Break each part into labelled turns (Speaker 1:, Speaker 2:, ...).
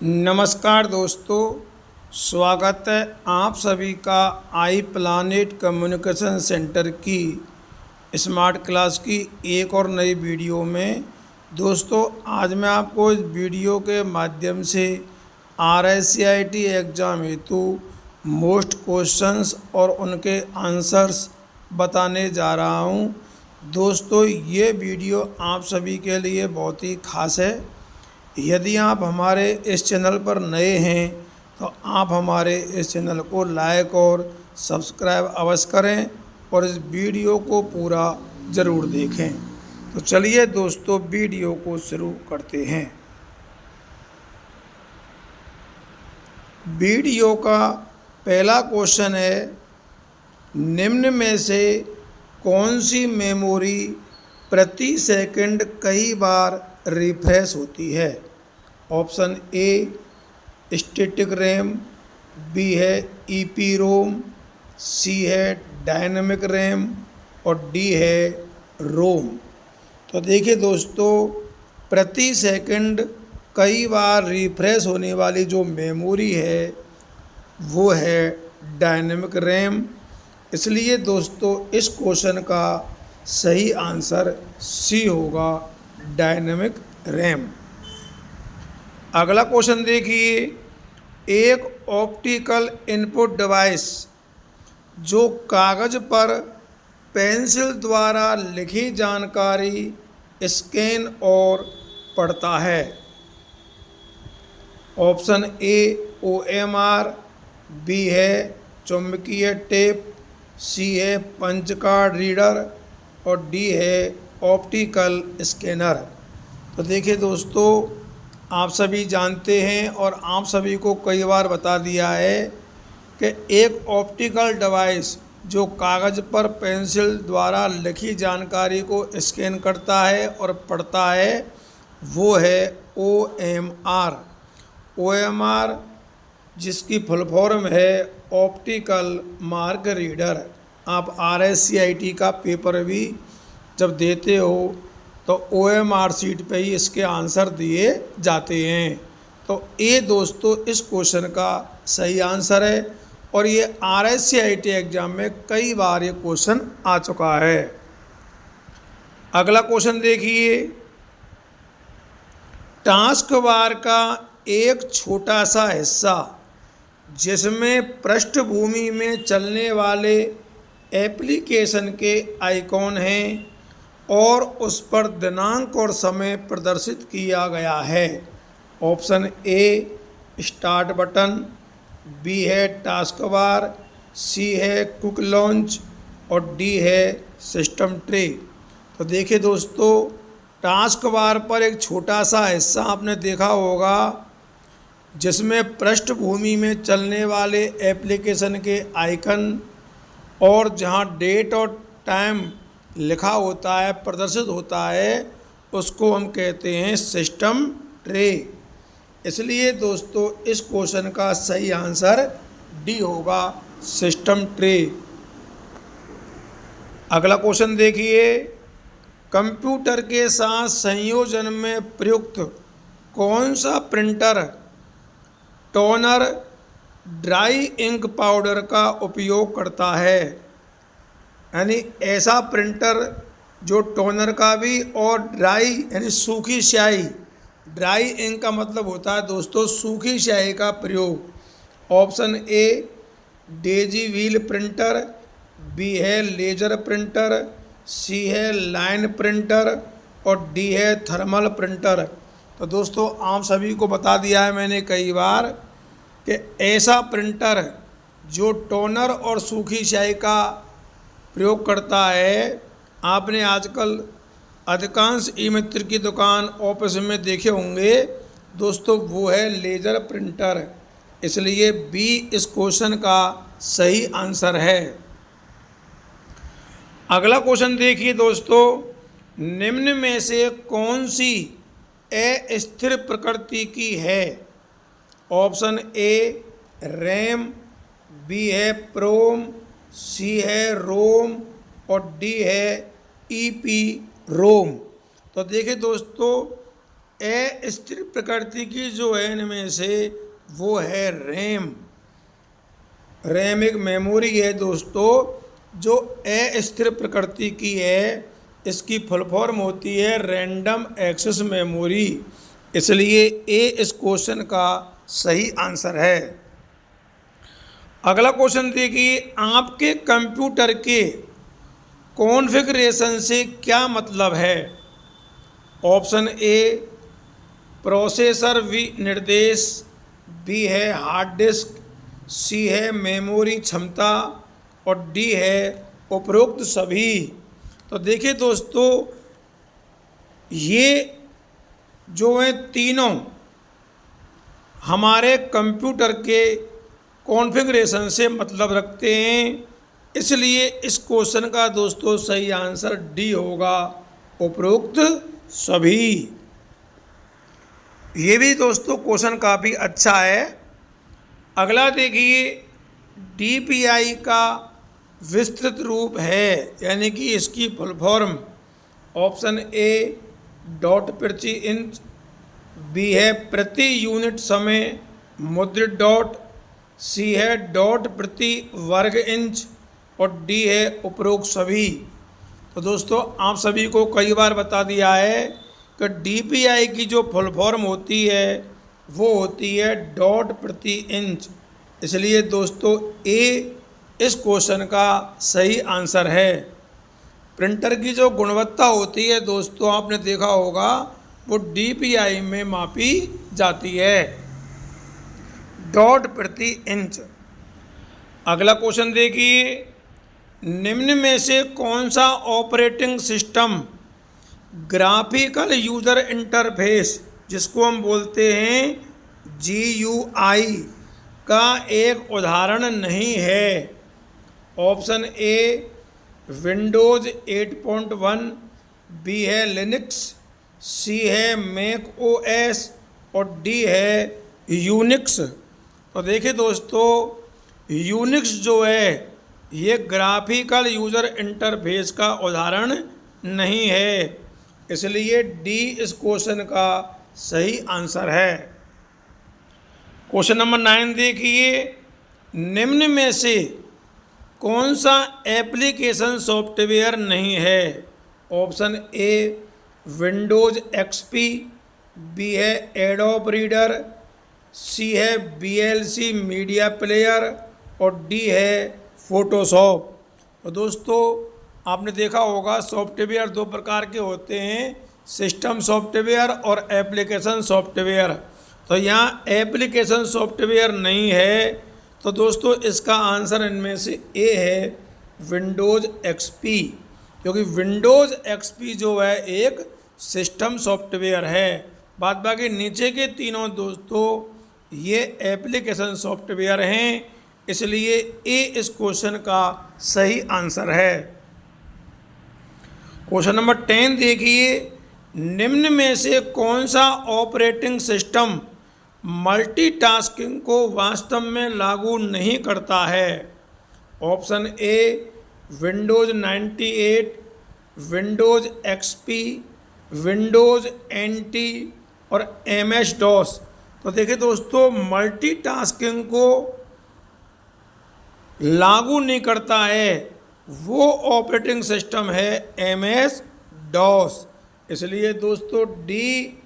Speaker 1: नमस्कार दोस्तों, स्वागत है आप सभी का आई प्लानेट कम्युनिकेशन सेंटर की स्मार्ट क्लास की एक और नई वीडियो में। दोस्तों, आज मैं आपको इस वीडियो के माध्यम से RSCIT एग्ज़ाम हेतु मोस्ट क्वेश्चंस और उनके आंसर्स बताने जा रहा हूं। दोस्तों, ये वीडियो आप सभी के लिए बहुत ही खास है। यदि आप हमारे इस चैनल पर नए हैं तो आप हमारे इस चैनल को लाइक और सब्सक्राइब अवश्य करें और इस वीडियो को पूरा ज़रूर देखें। तो चलिए दोस्तों, वीडियो को शुरू करते हैं। वीडियो का पहला क्वेश्चन है, निम्न में से कौन सी मेमोरी प्रति सेकंड कई बार रिफ्रेश होती है? Option A static RAM, B है EPROM, सी है डायनेमिक रैम और डी है रोम। तो देखिए दोस्तों, प्रति सेकंड कई बार रिफ्रेश होने वाली जो मेमोरी है वो है डायनेमिक रैम। इसलिए दोस्तों, इस क्वेश्चन का सही आंसर सी होगा, डायनेमिक रैम। अगला क्वेश्चन देखिए, एक ऑप्टिकल इनपुट डिवाइस जो कागज़ पर पेंसिल द्वारा लिखी जानकारी स्कैन और पढ़ता है। ऑप्शन ए OMR, बी है चुंबकीय टेप, सी है पंच कार्ड रीडर और डी है ऑप्टिकल स्कैनर। तो देखिए दोस्तों, आप सभी जानते हैं और आप सभी को कई बार बता दिया है कि एक ऑप्टिकल डिवाइस जो कागज़ पर पेंसिल द्वारा लिखी जानकारी को स्कैन करता है और पढ़ता है वो है OMR। OMR जिसकी फुल फॉर्म है ऑप्टिकल मार्क रीडर। आप RSCIT का पेपर भी जब देते हो तो OMR सीट पे ही इसके आंसर दिए जाते हैं। तो ये दोस्तों इस क्वेश्चन का सही आंसर है और ये RSCIT एग्ज़ाम में कई बार ये क्वेश्चन आ चुका है। अगला क्वेश्चन देखिए, टास्क बार का एक छोटा सा हिस्सा जिसमें पृष्ठभूमि में चलने वाले एप्लीकेशन के आइकॉन हैं और उस पर दिनांक और समय प्रदर्शित किया गया है। Option A start button, B है टास्क बार, सी है क्विक लॉन्च और डी है सिस्टम ट्रे। तो देखिए दोस्तों, टास्क बार पर एक छोटा सा हिस्सा आपने देखा होगा जिसमें पृष्ठभूमि में चलने वाले एप्लीकेशन के आइकन और जहां डेट और टाइम लिखा होता है, प्रदर्शित होता है, उसको हम कहते हैं सिस्टम ट्रे। इसलिए दोस्तों इस क्वेश्चन का सही आंसर डी होगा, सिस्टम ट्रे। अगला क्वेश्चन देखिए, कंप्यूटर के साथ संयोजन में प्रयुक्त कौन सा printer toner dry ink powder का उपयोग करता है? यानी ऐसा प्रिंटर जो टोनर का भी और ड्राई यानी सूखी स्याही, ड्राई इंक का मतलब होता है दोस्तों सूखी स्याही का प्रयोग। Option A daisy wheel printer, B है लेजर प्रिंटर, सी है लाइन प्रिंटर और डी है थर्मल प्रिंटर। तो दोस्तों आप सभी को बता दिया है मैंने कई बार कि ऐसा प्रिंटर जो टोनर और सूखी स्याही का प्रयोग करता है, आपने आजकल अधिकांश ई मित्र की दुकान ऑफिस में देखे होंगे दोस्तों, वो है लेजर प्रिंटर। इसलिए बी इस क्वेश्चन का सही आंसर है। अगला क्वेश्चन देखिए दोस्तों, निम्न में से कौन सी अस्थिर प्रकृति की है? ऑप्शन ए रैम, बी है प्रोम, सी है रोम और डी है EPROM। तो देखिए दोस्तों, अस्थिर प्रकृति की जो है इनमें से वो है रैम। रैम एक मेमोरी है दोस्तों जो अस्थिर प्रकृति की है, इसकी फुल फॉर्म होती है रैंडम एक्सेस मेमोरी, इसलिए ए इस क्वेश्चन का सही आंसर है। अगला क्वेश्चन देखिए, आपके कंप्यूटर के कॉन्फ़िगरेशन से क्या मतलब है? ऑप्शन ए प्रोसेसर विनिर्देश, बी है हार्ड डिस्क, सी है मेमोरी क्षमता और डी है उपरोक्त सभी। तो देखिए दोस्तों, ये जो है तीनों हमारे कंप्यूटर के कॉन्फ़िगरेशन से मतलब रखते हैं, इसलिए इस क्वेश्चन का दोस्तों सही आंसर डी होगा, उपरोक्त सभी। ये भी दोस्तों क्वेश्चन काफ़ी अच्छा है। अगला देखिए, डीपीआई का विस्तृत रूप है, यानी कि इसकी full form. Option A dot प्रति इंच, बी है प्रति यूनिट समय मुद्रित डॉट, सी है डॉट प्रति वर्ग इंच और डी है उपरोक्त सभी। तो दोस्तों आप सभी को कई बार बता दिया है कि डीपीआई की जो फुल फॉर्म होती है वो होती है डॉट प्रति इंच, इसलिए दोस्तों ए इस क्वेश्चन का सही आंसर है। प्रिंटर की जो गुणवत्ता होती है दोस्तों आपने देखा होगा वो डीपीआई में मापी जाती है, डॉट प्रति इंच। अगला क्वेश्चन देखिए, निम्न में से कौन सा operating system graphical user interface, जिसको हम बोलते हैं GUI, का एक उदाहरण नहीं है? ऑप्शन ए विंडोज़ 8.1, बी है लिनक्स, सी है मैक OS और डी है यूनिक्स। तो देखिए दोस्तों, यूनिक्स जो है ये ग्राफिकल यूज़र इंटरफेस का उदाहरण नहीं है, इसलिए डी इस क्वेश्चन का सही आंसर है। क्वेश्चन नंबर 9 देखिए, निम्न में से कौन सा एप्लीकेशन सॉफ्टवेयर नहीं है? Option A Windows XP, B है एडोब रीडर, सी है VLC मीडिया प्लेयर और डी है फोटोशॉप। तो दोस्तों आपने देखा होगा सॉफ्टवेयर दो प्रकार के होते हैं, सिस्टम सॉफ्टवेयर और एप्लीकेशन सॉफ्टवेयर। तो यहाँ एप्लीकेशन सॉफ्टवेयर नहीं है, तो दोस्तों इसका आंसर इनमें से ए है विंडोज़ XP, क्योंकि विंडोज़ XP जो है एक सिस्टम सॉफ्टवेयर है। बाद बाकी नीचे के तीनों दोस्तों ये एप्लीकेशन सॉफ्टवेयर हैं, इसलिए ए इस क्वेश्चन का सही आंसर है। क्वेश्चन नंबर 10 देखिए, निम्न में से कौन सा ऑपरेटिंग सिस्टम मल्टीटास्किंग को वास्तव में लागू नहीं करता है? Option A Windows 98, Windows XP, Windows NT और MS DOS। तो देखिए दोस्तों, मल्टीटास्किंग को लागू नहीं करता है वो ऑपरेटिंग सिस्टम है MS DOS, इसलिए दोस्तों डी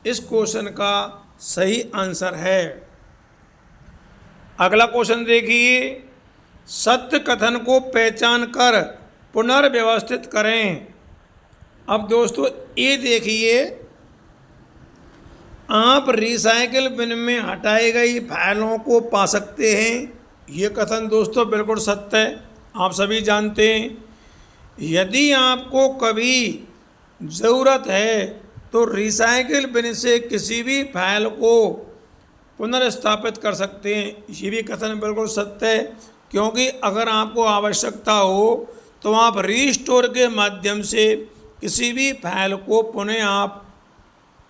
Speaker 1: इस क्वेश्चन का सही आंसर है। अगला क्वेश्चन देखिए, सत्य कथन को पहचान कर पुनर्व्यवस्थित करें। अब दोस्तों ये देखिए, आप रिसाइकिल बिन में हटाई गई फाइलों को पा सकते हैं, ये कथन दोस्तों बिल्कुल सत्य है, आप सभी जानते हैं। यदि आपको कभी ज़रूरत है तो रिसाइकिल बिन से किसी भी फाइल को पुनर्स्थापित कर सकते हैं, ये भी कथन बिल्कुल सत्य है, क्योंकि अगर आपको आवश्यकता हो तो आप रीस्टोर के माध्यम से किसी भी फाइल को पुनः आप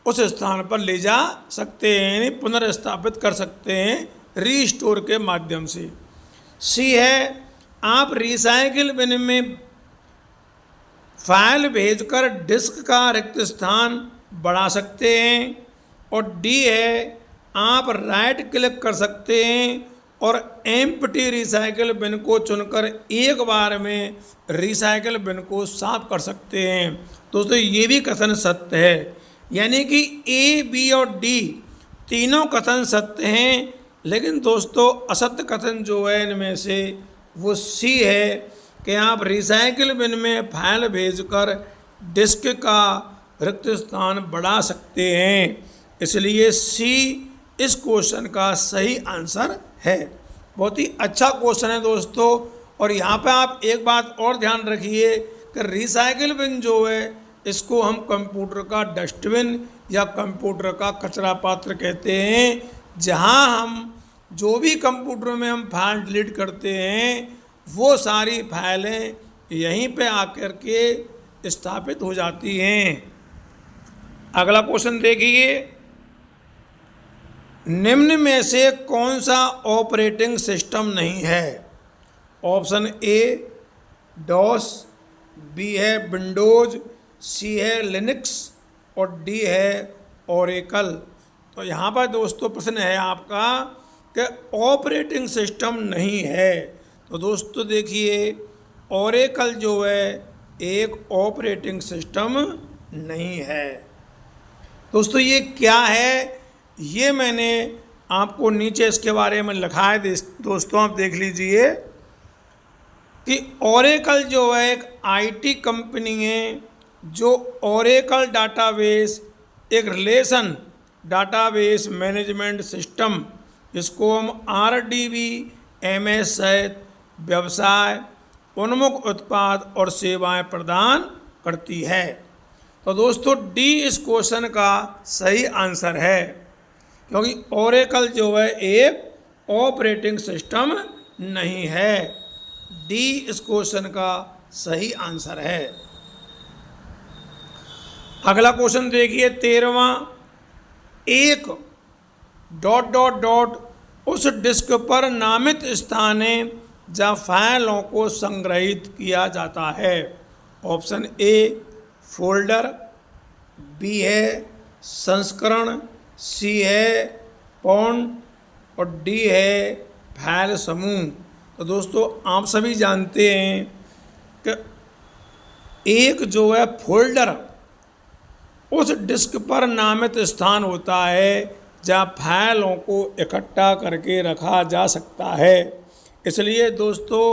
Speaker 1: उस स्थान पर ले जा सकते हैं, पुनर्स्थापित कर सकते हैं रीस्टोर के माध्यम से। सी है, आप रिसाइकिल बिन में फाइल भेजकर डिस्क का रिक्त स्थान बढ़ा सकते हैं। और डी है आप राइट क्लिक कर सकते हैं और एम्प्टी रिसाइकल बिन को चुनकर एक बार में रिसाइकल बिन को साफ कर सकते हैं। दोस्तों ये भी कथन सत्य है, यानी कि ए, बी और डी तीनों कथन सत्य हैं, लेकिन दोस्तों असत्य कथन जो है इनमें से वो सी है कि आप रिसाइकिल बिन में फाइल भेजकर डिस्क का रिक्त स्थान बढ़ा सकते हैं। इसलिए सी इस क्वेश्चन का सही आंसर है। बहुत ही अच्छा क्वेश्चन है दोस्तों। और यहाँ पे आप एक बात और ध्यान रखिए कि रिसाइकिल बिन जो है इसको हम कंप्यूटर का डस्टबिन या कंप्यूटर का कचरा पात्र कहते हैं, जहाँ हम जो भी कंप्यूटर में हम फाइल डिलीट करते हैं वो सारी फाइलें यहीं पे आकर के स्थापित हो जाती हैं। अगला क्वेश्चन देखिए, निम्न में से कौन सा ऑपरेटिंग सिस्टम नहीं है? ऑप्शन ए डॉस, बी है विंडोज, सी है लिनक्स और डी है ओरेकल। तो यहाँ पर दोस्तों प्रश्न है आपका कि ऑपरेटिंग सिस्टम नहीं है। तो दोस्तों देखिए ओरेकल जो है एक ऑपरेटिंग सिस्टम नहीं है। दोस्तों ये क्या है, ये मैंने आपको नीचे इसके बारे में लिखा है दोस्तों, आप देख लीजिए कि ओरेकल जो है एक आईटी कंपनी है जो ओरेकल डाटाबेस एक रिलेशन डाटाबेस मैनेजमेंट सिस्टम, इसको हम RDBMS सहित व्यवसाय उन्मुख उत्पाद और सेवाएं प्रदान करती है। तो दोस्तों डी इस क्वेश्चन का सही आंसर है, क्योंकि ओरेकल जो है एक ऑपरेटिंग सिस्टम नहीं है। डी इस क्वेश्चन का सही आंसर है। अगला क्वेश्चन देखिए 13वां, एक ... उस डिस्क पर नामित स्थान है जहाँ फाइलों को संग्रहित किया जाता है। ऑप्शन ए फोल्डर, बी है संस्करण, सी है फॉन्ट और डी है फाइल समूह। तो दोस्तों आप सभी जानते हैं कि एक जो है फोल्डर उस डिस्क पर नामित स्थान होता है जहाँ फाइलों को इकट्ठा करके रखा जा सकता है। इसलिए दोस्तों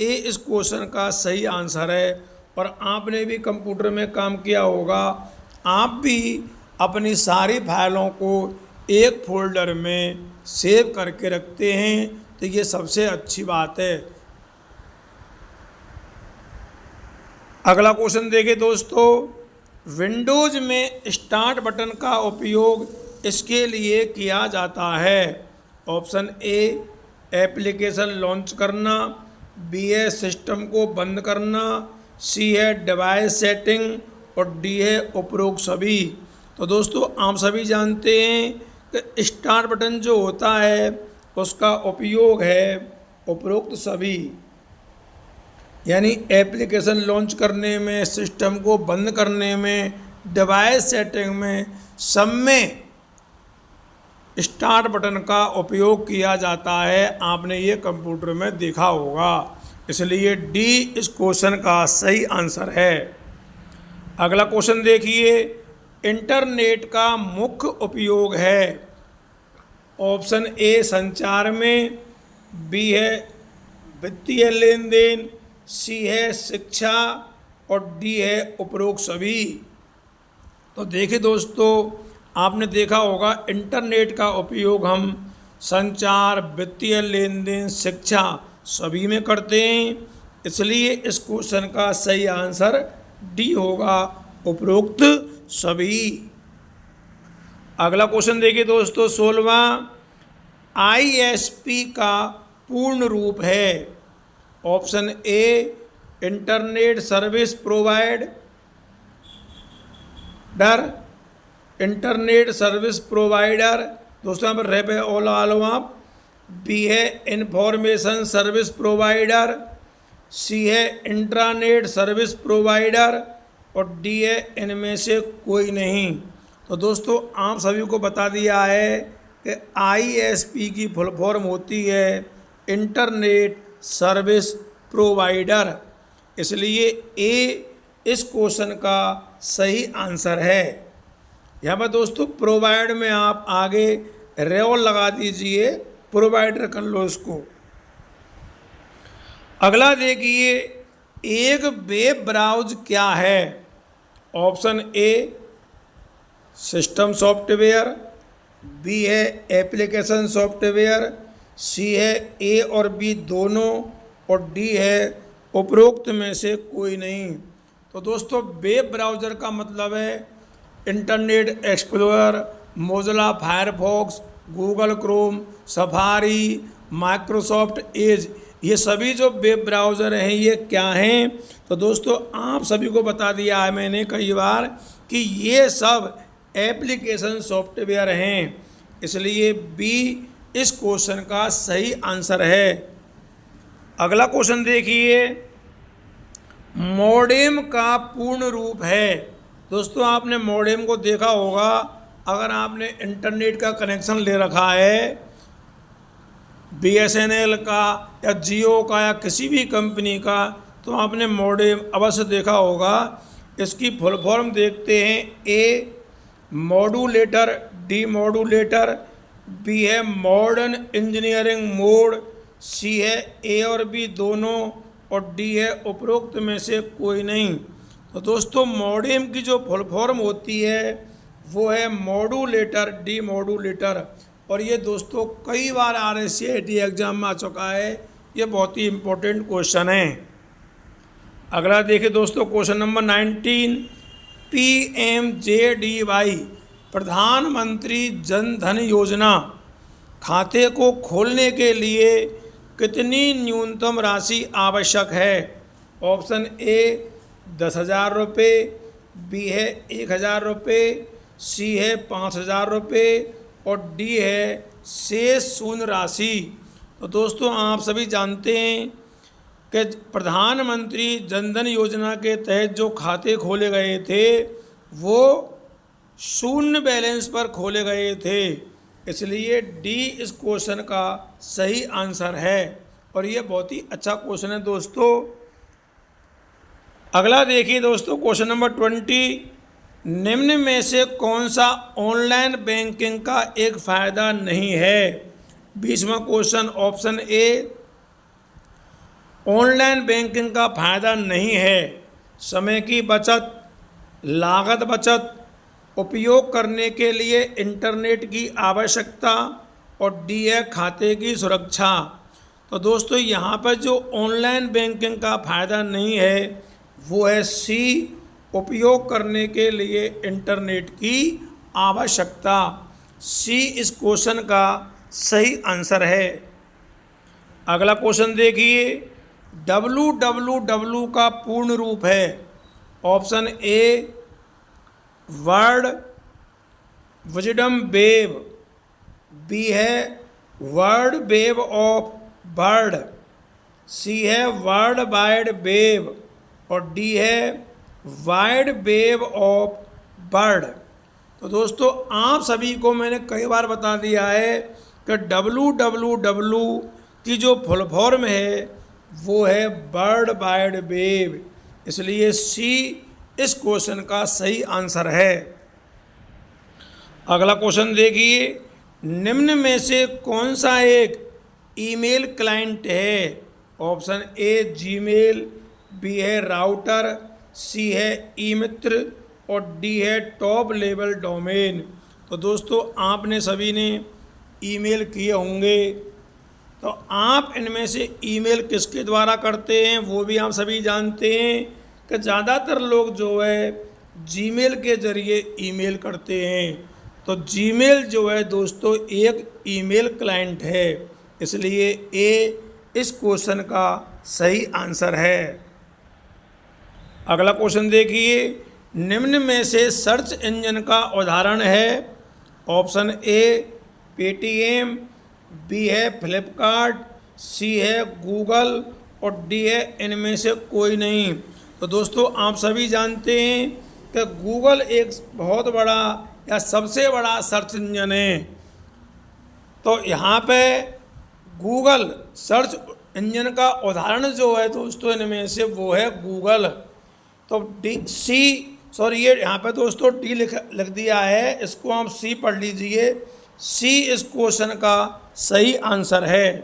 Speaker 1: ए इस क्वेश्चन का सही आंसर है। और आपने भी कंप्यूटर में काम किया होगा, आप भी अपनी सारी फाइलों को एक फोल्डर में सेव करके रखते हैं, तो ये सबसे अच्छी बात है। अगला क्वेश्चन देखिए दोस्तों, विंडोज में स्टार्ट बटन का उपयोग इसके लिए किया जाता है। ऑप्शन ए एप्लीकेशन लॉन्च करना, बी है सिस्टम को बंद करना, सी है डिवाइस सेटिंग और डी है उपरोक्त सभी। तो दोस्तों आप सभी जानते हैं कि स्टार्ट बटन जो होता है उसका उपयोग है उपरोक्त सभी, यानी एप्लीकेशन लॉन्च करने में, सिस्टम को बंद करने में, डिवाइस सेटिंग में, सब में स्टार्ट बटन का उपयोग किया जाता है। आपने ये कंप्यूटर में देखा होगा। इसलिए डी इस क्वेश्चन का सही आंसर है। अगला क्वेश्चन देखिए, इंटरनेट का मुख्य उपयोग है। ऑप्शन ए संचार में, बी है वित्तीय लेन देन, सी है शिक्षा और डी है उपरोक्त सभी। तो देखिए दोस्तों आपने देखा होगा इंटरनेट का उपयोग हम संचार, वित्तीय लेन देन, शिक्षा सभी में करते हैं। इसलिए इस क्वेश्चन का सही आंसर डी होगा, उपरोक्त सभी। अगला क्वेश्चन देखिए दोस्तों 16वां, ISP का पूर्ण रूप है। ऑप्शन ए internet service provider, internet service provider, दोस्तों यहाँ पर रह पे ओला आलो आप। बी है इंफॉर्मेशन सर्विस प्रोवाइडर, सी है इंट्रानेट सर्विस प्रोवाइडर और डी है इनमें से कोई नहीं। तो दोस्तों आप सभी को बता दिया है कि ISP की फुल फॉर्म होती है इंटरनेट सर्विस प्रोवाइडर, इसलिए ए इस क्वेश्चन का सही आंसर है। यहाँ पर दोस्तों प्रोवाइड में आप आगे रेवल लगा दीजिए, प्रोवाइडर कर लो इसको। अगला देखिए, एक वेब ब्राउज क्या है? Option A system software, B है एप्लीकेशन सॉफ्टवेयर, सी है ए और बी दोनों, और डी है उपरोक्त में से कोई नहीं। तो दोस्तों वेब ब्राउज़र का मतलब है internet explorer, Mozilla Firefox, Google Chrome, safari, Microsoft Edge, ये सभी जो वेब ब्राउज़र हैं ये क्या हैं? तो दोस्तों आप सभी को बता दिया है मैंने कई बार कि ये सब एप्लीकेशन सॉफ्टवेयर हैं, इसलिए बी इस क्वेश्चन का सही आंसर है। अगला क्वेश्चन देखिए, मॉडेम का पूर्ण रूप है। दोस्तों आपने मॉडेम को देखा होगा, अगर आपने इंटरनेट का कनेक्शन ले रखा है BSNL का या जियो का या किसी भी कंपनी का, तो आपने मॉडेम अवश्य देखा होगा। इसकी फुल फॉर्म देखते हैं, A modulator, D modulator, B है मॉडर्न इंजीनियरिंग मोड, सी है ए और बी दोनों, और डी है उपरोक्त में से कोई नहीं। तो दोस्तों मॉडेम की जो फुल फॉर्म होती है वो है मॉड्यूलेटर, डी मॉड्यूलेटर, और ये दोस्तों कई बार RSCIT एग्जाम में आ चुका है, ये बहुत ही इम्पोर्टेंट क्वेश्चन है। अगला देखिए दोस्तों क्वेश्चन नंबर 19, PMJDY प्रधानमंत्री जन धन योजना खाते को खोलने के लिए कितनी न्यूनतम राशि आवश्यक है? ऑप्शन ए 10,000 रुपये, बी है 1,000 रुपये, सी है 5,000 रुपये, और डी है शेष शून्य राशि। तो दोस्तों आप सभी जानते हैं कि प्रधानमंत्री जनधन योजना के तहत जो खाते खोले गए थे वो शून्य बैलेंस पर खोले गए थे, इसलिए डी इस क्वेश्चन का सही आंसर है, और ये बहुत ही अच्छा क्वेश्चन है दोस्तों। अगला देखिए दोस्तों क्वेश्चन नंबर 20, निम्न में से कौन सा ऑनलाइन बैंकिंग का एक फ़ायदा नहीं है? 20वां question, option A online banking का फ़ायदा नहीं है समय की बचत, लागत बचत, उपयोग करने के लिए इंटरनेट की आवश्यकता, और डी है खाते की सुरक्षा। तो दोस्तों यहाँ पर जो ऑनलाइन बैंकिंग का फ़ायदा नहीं है वो है सी उपयोग करने के लिए इंटरनेट की आवश्यकता। सी इस क्वेश्चन का सही आंसर है। अगला क्वेश्चन देखिए, www का पूर्ण रूप है। Option A world wisdom web, B है world web of bird, C है वर्ल्ड वाइड वेब, और डी है वाइड वेब ऑफ बर्ड। तो दोस्तों आप सभी को मैंने कई बार बता दिया है कि www की जो फुल फॉर्म है वो है वर्ल्ड वाइड वेब, इसलिए सी इस क्वेश्चन का सही आंसर है। अगला क्वेश्चन देखिए, निम्न में से कौन सा एक ईमेल क्लाइंट है? ऑप्शन ए जीमेल, बी है राउटर, सी है ई मित्र, और डी है टॉप लेवल डोमेन। तो दोस्तों आपने सभी ने ईमेल किए होंगे, तो आप इनमें से ईमेल किसके द्वारा करते हैं वो भी आप सभी जानते हैं कि ज़्यादातर लोग जो है जीमेल के ज़रिए ईमेल करते हैं। तो जीमेल जो है दोस्तों एक ईमेल क्लाइंट है, इसलिए ए इस क्वेश्चन का सही आंसर है। अगला क्वेश्चन देखिए, निम्न में से सर्च इंजन का उदाहरण है। ऑप्शन ए पेटीएम, बी है फ्लिपकार्ट, सी है गूगल, और डी है इनमें से कोई नहीं। तो दोस्तों आप सभी जानते हैं कि गूगल एक बहुत बड़ा या सबसे बड़ा सर्च इंजन है। तो यहाँ पे गूगल सर्च इंजन का उदाहरण जो है दोस्तों इनमें से वो है गूगल। तो ये यहाँ पे दोस्तों डी लिख दिया है, इसको आप सी पढ़ लीजिए। सी इस क्वेश्चन का सही आंसर है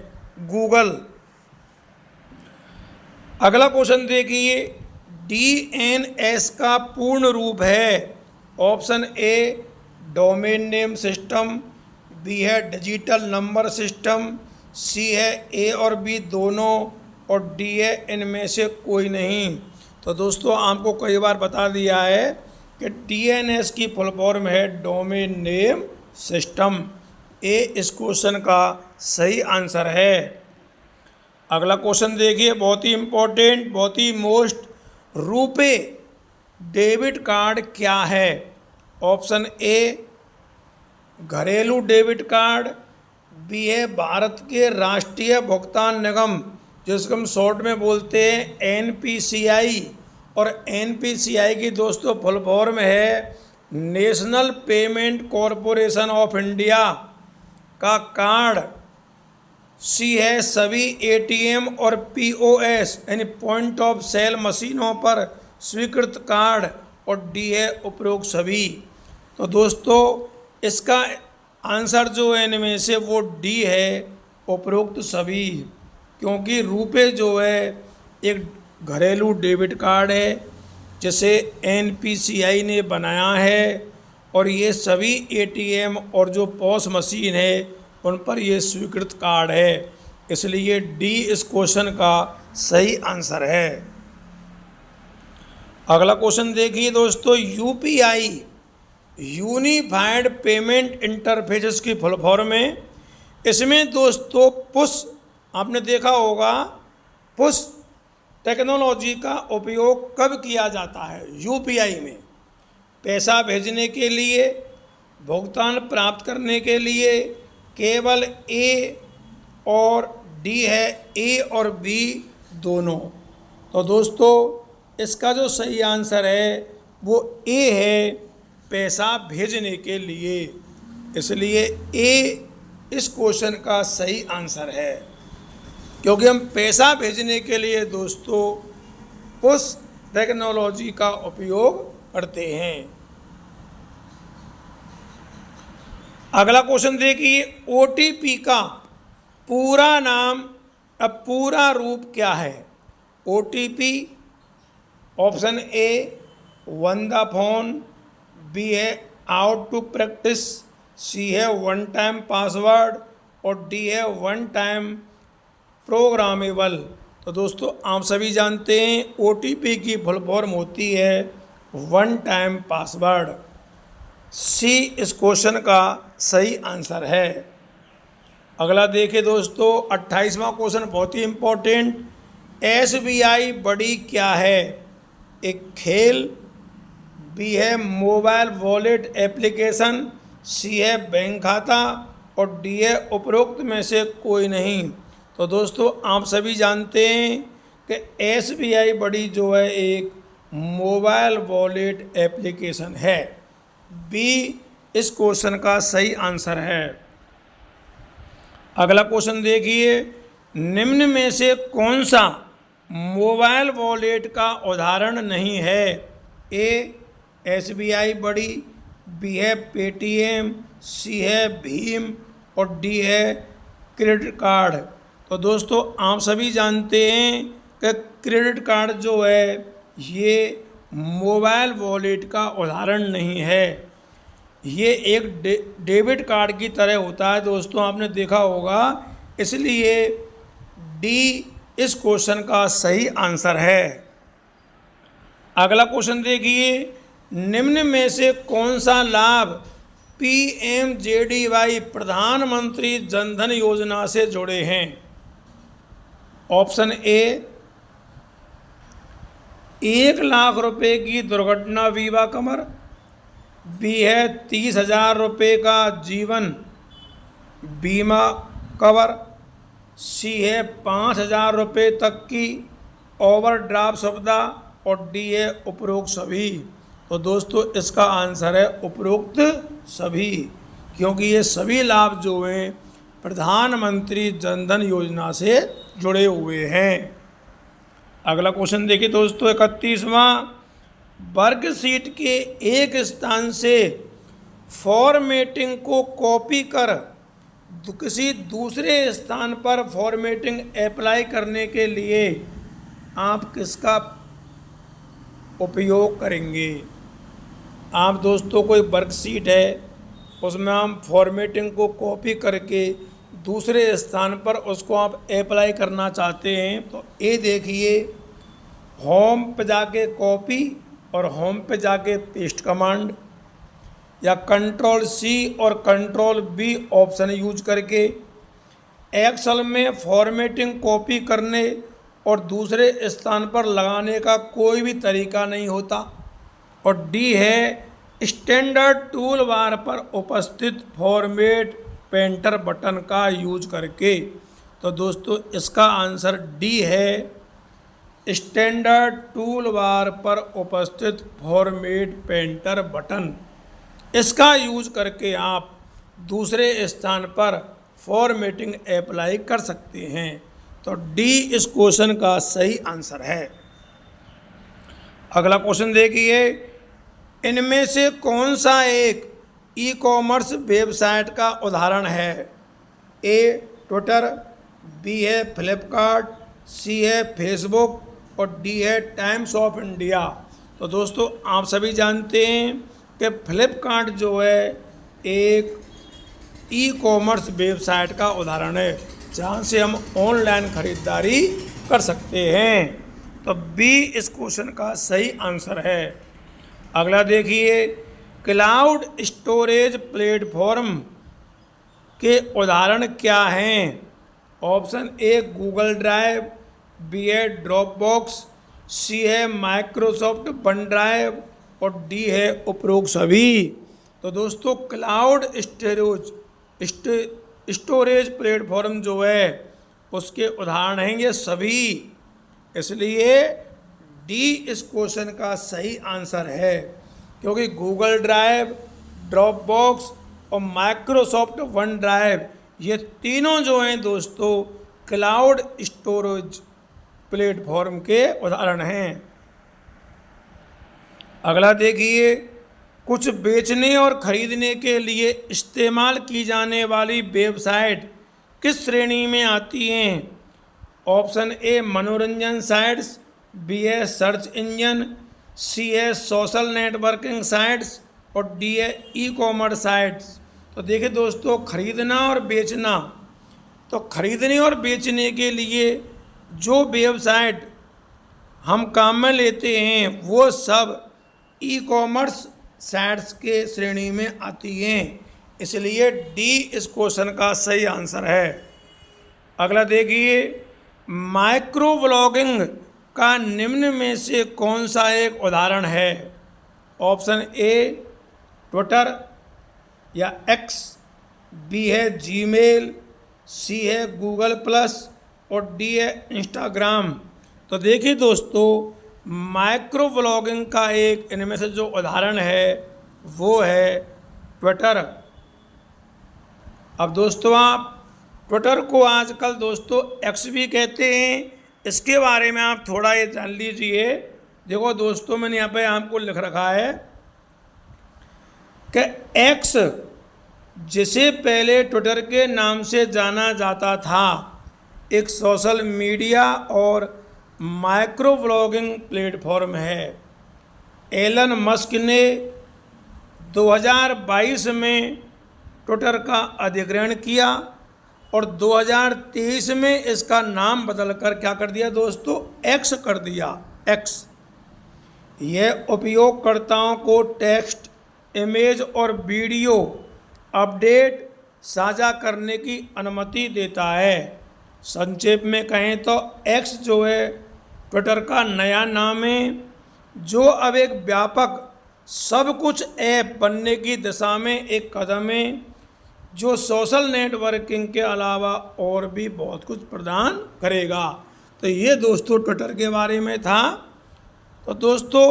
Speaker 1: गूगल। अगला क्वेश्चन देखिए, DNS का पूर्ण रूप है। Option A domain name system, B है डिजिटल नंबर सिस्टम, सी है ए और बी दोनों, और डी है इनमें से कोई नहीं। तो दोस्तों आपको कई बार बता दिया है कि DNS की फुल फॉर्म है डोमेन नेम सिस्टम। ए इस क्वेश्चन का सही आंसर है। अगला क्वेश्चन देखिए, बहुत ही इम्पोर्टेंट, बहुत ही मोस्ट। रुपे डेबिट कार्ड क्या है? ऑप्शन ए घरेलू डेबिट कार्ड, बी है भारत के राष्ट्रीय भुगतान निगम जिसको हम शॉर्ट में बोलते हैं NPCI, और NPCI की दोस्तों फुल फॉर्म है national payment corporation of India का कार्ड, सी है सभी ATM और POS यानी पॉइंट ऑफ सेल मशीनों पर स्वीकृत कार्ड, और डी है उपरोक्त सभी। तो दोस्तों इसका आंसर जो है इनमें से वो डी है उपरोक्त सभी, क्योंकि रुपे जो है एक घरेलू डेबिट कार्ड है जिसे NPCI ने बनाया है, और ये सभी ATM और जो POS मशीन है उन पर ये स्वीकृत कार्ड है, इसलिए डी इस क्वेश्चन का सही आंसर है। अगला क्वेश्चन देखिए दोस्तों, UPI यूनिफाइड पेमेंट इंटरफेस की फुल फॉर्म है। इसमें दोस्तों पुश, आपने देखा होगा पुश टेक्नोलॉजी का उपयोग कब किया जाता है? UPI में पैसा भेजने के लिए, भुगतान प्राप्त करने के लिए केवल ए और डी है ए और बी दोनों। तो दोस्तों इसका जो सही आंसर है वो ए है, पैसा भेजने के लिए, इसलिए ए इस क्वेश्चन का सही आंसर है, क्योंकि हम पैसा भेजने के लिए दोस्तों उस टेक्नोलॉजी का उपयोग करते हैं। अगला क्वेश्चन देखिए, OTP का पूरा नाम, अब पूरा रूप क्या है? OTP option A Vodafone, B है आउट टू प्रैक्टिस, सी है वन टाइम पासवर्ड, और डी है वन टाइम प्रोग्रामेबल। तो दोस्तों आप सभी जानते हैं OTP की फुल फॉर्म होती है वन टाइम पासवर्ड। सी इस क्वेश्चन का सही आंसर है। अगला देखिए दोस्तों, 28वां क्वेश्चन बहुत ही इम्पोर्टेंट। SBI बड़ी क्या है? एक खेल, बी है मोबाइल वॉलेट एप्लीकेशन, सी है बैंक खाता, और डी है उपरोक्त में से कोई नहीं। तो दोस्तों आप सभी जानते हैं कि SBI बड़ी जो है एक मोबाइल वॉलेट एप्लीकेशन है। बी इस क्वेश्चन का सही आंसर है। अगला क्वेश्चन देखिए, निम्न में से कौन सा मोबाइल वॉलेट का उदाहरण नहीं है? ए SBI बड़ी, बी है पेटीएम, सी है भीम, और डी है क्रेडिट कार्ड। तो दोस्तों आप सभी जानते हैं कि क्रेडिट कार्ड जो है ये मोबाइल वॉलेट का उदाहरण नहीं है, ये एक डेबिट कार्ड की तरह होता है दोस्तों, आपने देखा होगा, इसलिए डी इस क्वेश्चन का सही आंसर है। अगला क्वेश्चन देखिए, निम्न में से कौन सा लाभ PMJDY प्रधानमंत्री जनधन योजना से जुड़े हैं? ऑप्शन ए 1,00,000 रुपये की दुर्घटना बीमा कवर, बी है 30,000 रुपये का जीवन बीमा कवर, सी है 5,000 रुपये तक की ओवरड्राफ्ट सुविधा, और डी है उपरोक्त सभी। तो दोस्तों इसका आंसर है उपरोक्त सभी, क्योंकि ये सभी लाभ जो हैं प्रधानमंत्री जन धन योजना से जुड़े हुए हैं। अगला क्वेश्चन देखिए दोस्तों 31वां, वर्कशीट के एक स्थान से फॉर्मेटिंग को कॉपी कर किसी दूसरे स्थान पर फॉर्मेटिंग अप्लाई करने के लिए आप किसका उपयोग करेंगे। आप दोस्तों कोई वर्कशीट है, उसमें हम फॉर्मेटिंग को कॉपी करके दूसरे स्थान पर उसको आप अप्लाई करना चाहते हैं, तो ये देखिए होम पे जाके कॉपी और होम पे जाके पेस्ट कमांड, या कंट्रोल सी और कंट्रोल बी ऑप्शन यूज करके एक्सेल में फॉर्मेटिंग कॉपी करने और दूसरे स्थान पर लगाने का कोई भी तरीका नहीं होता। और डी है स्टैंडर्ड टूल बार पर उपस्थित फॉर्मेट पेंटर बटन का यूज करके। तो दोस्तों इसका आंसर डी है, स्टैंडर्ड टूल बार पर उपस्थित फॉर्मेट पेंटर बटन, इसका यूज करके आप दूसरे स्थान पर फॉर्मेटिंग अप्लाई कर सकते हैं। तो डी इस क्वेश्चन का सही आंसर है। अगला क्वेश्चन देखिए, इनमें से कौन सा एक ई कॉमर्स वेबसाइट का उदाहरण है। ए ट्विटर, बी है फ्लिपकार्ट, सी है फेसबुक और डी है टाइम्स ऑफ इंडिया। तो दोस्तों आप सभी जानते हैं कि फ्लिपकार्ट जो है एक ई कॉमर्स वेबसाइट का उदाहरण है, जहाँ से हम ऑनलाइन खरीदारी कर सकते हैं। तो बी इस क्वेश्चन का सही आंसर है। अगला देखिए, क्लाउड स्टोरेज प्लेटफॉर्म के उदाहरण क्या हैं। Option A Google drive, B है ड्रॉपबॉक्स, सी है माइक्रोसॉफ्ट वन ड्राइव और डी है उपरोक्त सभी। तो दोस्तों क्लाउड स्टोरेज प्लेटफॉर्म जो है उसके उदाहरण हैं ये सभी, इसलिए डी इस क्वेश्चन का सही आंसर है, क्योंकि गूगल ड्राइव, ड्रॉपबॉक्स और माइक्रोसॉफ्ट वन ड्राइव ये तीनों जो हैं दोस्तों क्लाउड स्टोरेज प्लेटफॉर्म के उदाहरण हैं। अगला देखिए, कुछ बेचने और खरीदने के लिए इस्तेमाल की जाने वाली वेबसाइट किस श्रेणी में आती हैं। ऑप्शन ए मनोरंजन साइट्स, बी है सर्च इंजन, सी है सोशल नेटवर्किंग साइट्स और डी है ई कॉमर्स साइट्स। तो देखिए दोस्तों, खरीदना और बेचना, तो खरीदने और बेचने के लिए जो वेबसाइट हम काम में लेते हैं वो सब ई कॉमर्स साइट्स के श्रेणी में आती हैं, इसलिए डी इस क्वेश्चन का सही आंसर है। अगला देखिए, माइक्रो ब्लॉगिंग का निम्न में से कौन सा एक उदाहरण है। ऑप्शन ए ट्विटर या एक्स, बी है जीमेल, सी है गूगल प्लस और डी है इंस्टाग्राम। तो देखिए दोस्तों, माइक्रो ब्लॉगिंग का एक इनमें से जो उदाहरण है वो है ट्विटर। अब दोस्तों आप ट्विटर को आजकल दोस्तों एक्स भी कहते हैं, इसके बारे में आप थोड़ा ये जान लीजिए। देखो दोस्तों, मैंने यहाँ पे आपको लिख रखा है कि एक्स, जिसे पहले ट्विटर के नाम से जाना जाता था, एक सोशल मीडिया और माइक्रो ब्लॉगिंग प्लेटफॉर्म है। एलन मस्क ने 2022 में ट्विटर का अधिग्रहण किया और 2023 में इसका नाम बदलकर क्या कर दिया दोस्तों, एक्स कर दिया, एक्स। यह उपयोगकर्ताओं को टेक्स्ट, इमेज और वीडियो अपडेट साझा करने की अनुमति देता है। संक्षेप में कहें तो एक्स जो है ट्विटर का नया नाम है, जो अब एक व्यापक सब कुछ ऐप बनने की दिशा में एक कदम है, जो सोशल नेटवर्किंग के अलावा और भी बहुत कुछ प्रदान करेगा। तो ये दोस्तों ट्विटर के बारे में था। तो दोस्तों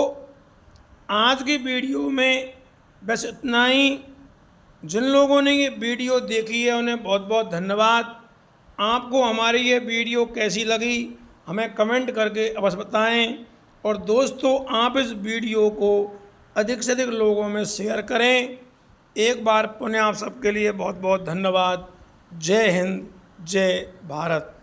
Speaker 1: आज की वीडियो में बस इतना ही। जिन लोगों ने ये वीडियो देखी है उन्हें बहुत बहुत धन्यवाद। आपको हमारी ये वीडियो कैसी लगी हमें कमेंट करके अवश्य बताएं। और दोस्तों आप इस वीडियो को अधिक से अधिक लोगों में शेयर करें। एक बार पुनः आप सबके लिए बहुत बहुत धन्यवाद। जय हिंद, जय भारत।